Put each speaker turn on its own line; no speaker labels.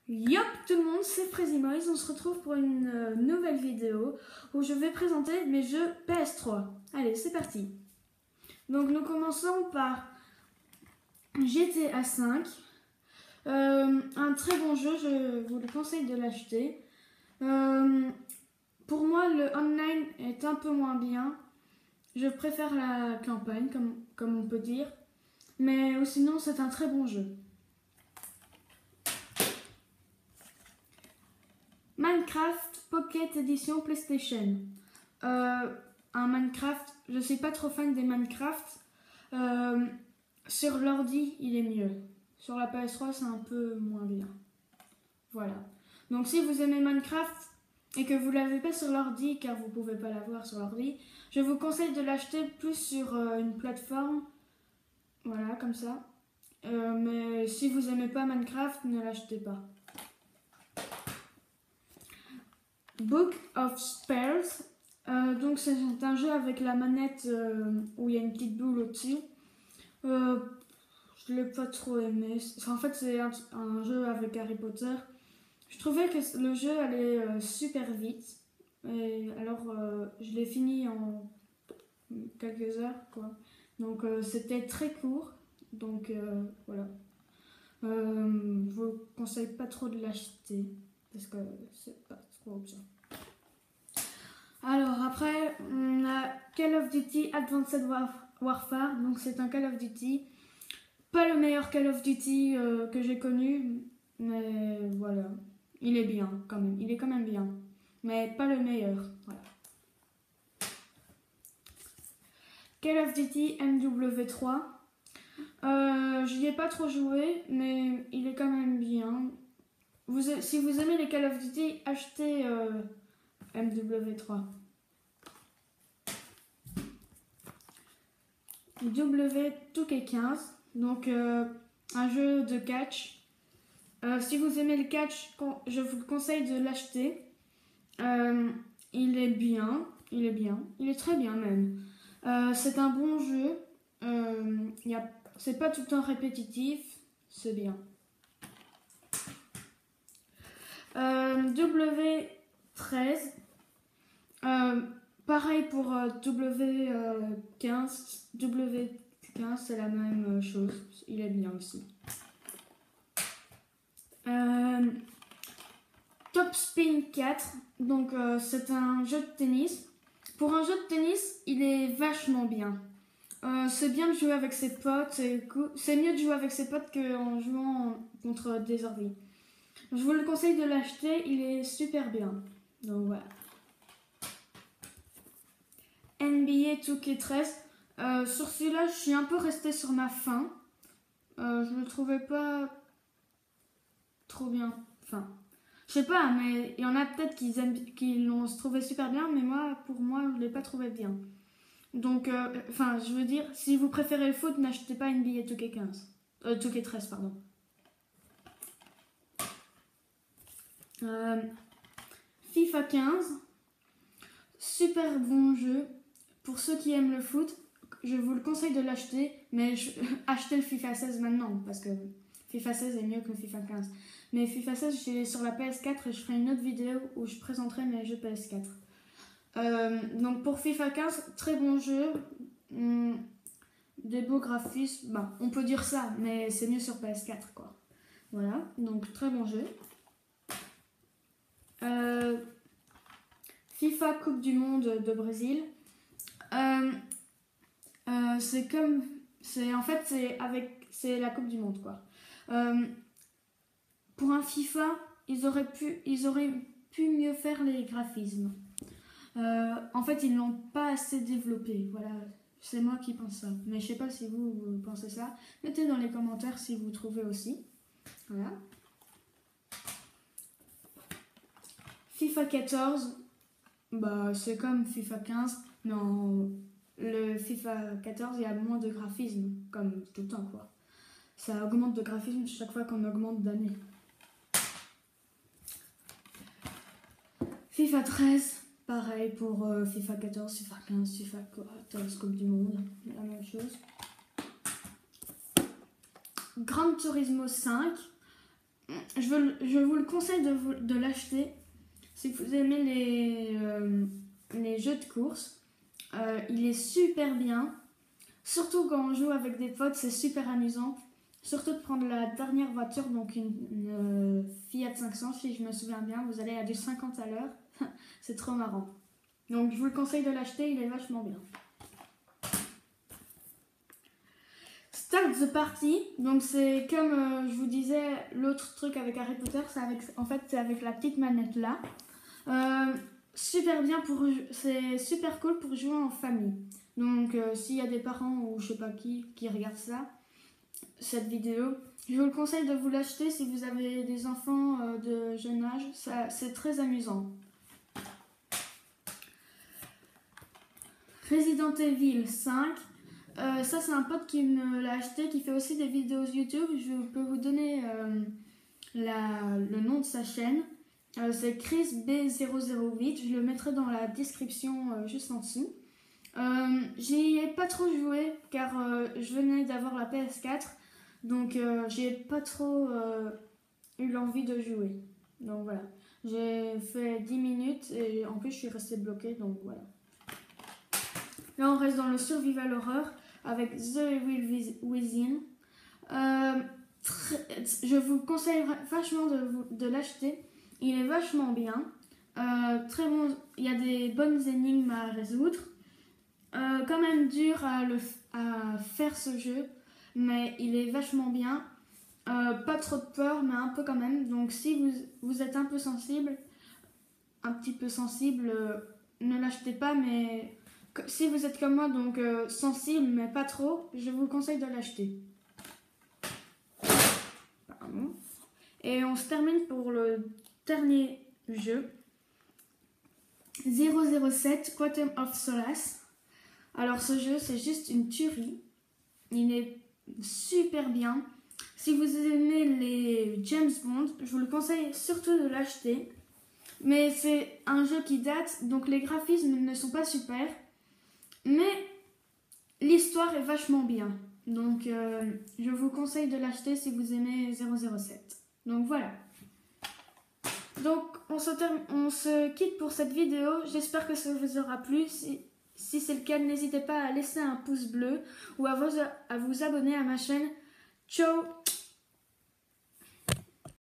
Yop tout le monde, c'est FreezyMoise, on se retrouve pour une nouvelle vidéo où je vais présenter mes jeux PS3. Allez, c'est parti. Donc nous commençons par GTA V. Un très bon jeu, je vous le conseille de l'acheter. Pour moi, le online est un peu moins bien. Je préfère la campagne, comme on peut dire. Mais sinon, c'est un très bon jeu. Minecraft Pocket Edition PlayStation. Un Minecraft, je suis pas trop fan des Minecraft. Sur l'ordi, il est mieux. Sur la PS3, c'est un peu moins bien. Voilà. Donc si vous aimez Minecraft et que vous l'avez pas sur l'ordi, car vous pouvez pas l'avoir sur l'ordi, je vous conseille de l'acheter plus sur une plateforme. Voilà, comme ça. Mais si vous aimez pas Minecraft, ne l'achetez pas. Book of Spells. Donc c'est un jeu avec la manette où il y a une petite boule au-dessus. Je l'ai pas trop aimé. En fait, c'est un jeu avec Harry Potter. Je trouvais que le jeu allait super vite. Et alors, je l'ai fini en quelques heures, quoi. Donc, c'était très court. Donc, voilà. Je vous conseille pas trop de l'acheter. Parce que c'est pas trop bien. Alors, après, on a Call of Duty Advanced Warfare. Donc, c'est un Call of Duty. Pas le meilleur Call of Duty que j'ai connu, mais voilà, il est bien quand même, il est quand même bien, mais pas le meilleur, voilà. Call of Duty MW3, j'y ai pas trop joué, mais il est quand même bien. Si vous aimez les Call of Duty, achetez MW3. W2K15, donc un jeu de catch. Si vous aimez le catch, je vous conseille de l'acheter. Il est bien, il est très bien même. C'est un bon jeu. C'est pas tout le temps répétitif, c'est bien. W13. Pareil pour W15. W15, c'est la même chose. Il est bien aussi. Top Spin 4, donc c'est un jeu de tennis. Pour un jeu de tennis, il est vachement bien. C'est bien de jouer avec ses potes, c'est mieux de jouer avec ses potes qu'en jouant contre des ordi. Je vous le conseille de l'acheter, il est super bien. Donc voilà. NBA 2K13, sur celui-là, je suis un peu restée sur ma faim. Je le trouvais pas trop bien. Enfin, je sais pas, mais il y en a peut-être qui l'ont trouvé super bien, mais pour moi, je l'ai pas trouvé bien. Donc, je veux dire, si vous préférez le foot, n'achetez pas NBA 2K15. 2K13, pardon. FIFA 15, super bon jeu. Pour ceux qui aiment le foot, je vous le conseille de l'acheter, mais achetez le FIFA 16 maintenant, parce que FIFA 16 est mieux que FIFA 15. Mais FIFA 16, je l'ai sur la PS4 et je ferai une autre vidéo où je présenterai mes jeux PS4. Donc pour FIFA 15, très bon jeu. Des beaux graphismes, on peut dire ça, mais c'est mieux sur PS4, quoi. Voilà, donc très bon jeu. FIFA Coupe du Monde de Brésil. C'est la Coupe du Monde, quoi. Pour un FIFA, ils auraient pu mieux faire les graphismes. En fait, ils l'ont pas assez développé. Voilà, c'est moi qui pense ça. Mais je sais pas si vous pensez ça. Mettez dans les commentaires si vous trouvez aussi. Voilà. FIFA 14, c'est comme FIFA 15, mais le FIFA 14, il y a moins de graphisme, comme tout le temps, quoi. Ça augmente de graphisme chaque fois qu'on augmente d'année. FIFA 13, pareil pour FIFA 14, FIFA 15, FIFA 14, Coupe du Monde, la même chose. Gran Turismo 5, je vous le conseille de l'acheter si vous aimez les jeux de course. Il est super bien. Surtout quand on joue avec des potes, c'est super amusant. Surtout de prendre la dernière voiture, donc une Fiat 500, si je me souviens bien. Vous allez à du 50 à l'heure. C'est trop marrant. Donc je vous le conseille de l'acheter, il est vachement bien. Start the Party, donc c'est comme je vous disais, l'autre truc avec Harry Potter, c'est avec la petite manette là. Super bien c'est super cool pour jouer en famille. Donc s'il y a des parents ou je sais pas qui regardent cette vidéo, je vous le conseille de vous l'acheter si vous avez des enfants de jeune âge, c'est très amusant. Resident Evil 5, ça c'est un pote qui me l'a acheté, qui fait aussi des vidéos YouTube. Je peux vous donner le nom de sa chaîne. C'est Chris B008, je le mettrai dans la description juste en dessous. J'y ai pas trop joué car je venais d'avoir la PS4, donc j'ai pas trop eu l'envie de jouer. Donc voilà, j'ai fait 10 minutes et en plus je suis restée bloquée, donc voilà. Là on reste dans le survival horror avec The Evil Within. Je vous conseille vachement de l'acheter, il est vachement bien. Très bon, il y a des bonnes énigmes à résoudre. Quand même dur à faire ce jeu, mais il est vachement bien. Pas trop de peur, mais un peu quand même. Donc si vous êtes un peu sensible, ne l'achetez pas, mais si vous êtes comme moi, donc sensible mais pas trop, je vous conseille de l'acheter. Pardon. Et on se termine pour le dernier jeu, 007 Quantum of Solace. Alors ce jeu c'est juste une tuerie, il est super bien. Si vous aimez les James Bond, je vous le conseille surtout de l'acheter. Mais c'est un jeu qui date, donc les graphismes ne sont pas super. Mais l'histoire est vachement bien. Donc je vous conseille de l'acheter si vous aimez 007. Donc voilà. Donc on se quitte pour cette vidéo. J'espère que ça vous aura plu. Si c'est le cas, n'hésitez pas à laisser un pouce bleu ou à vous abonner à ma chaîne. Ciao!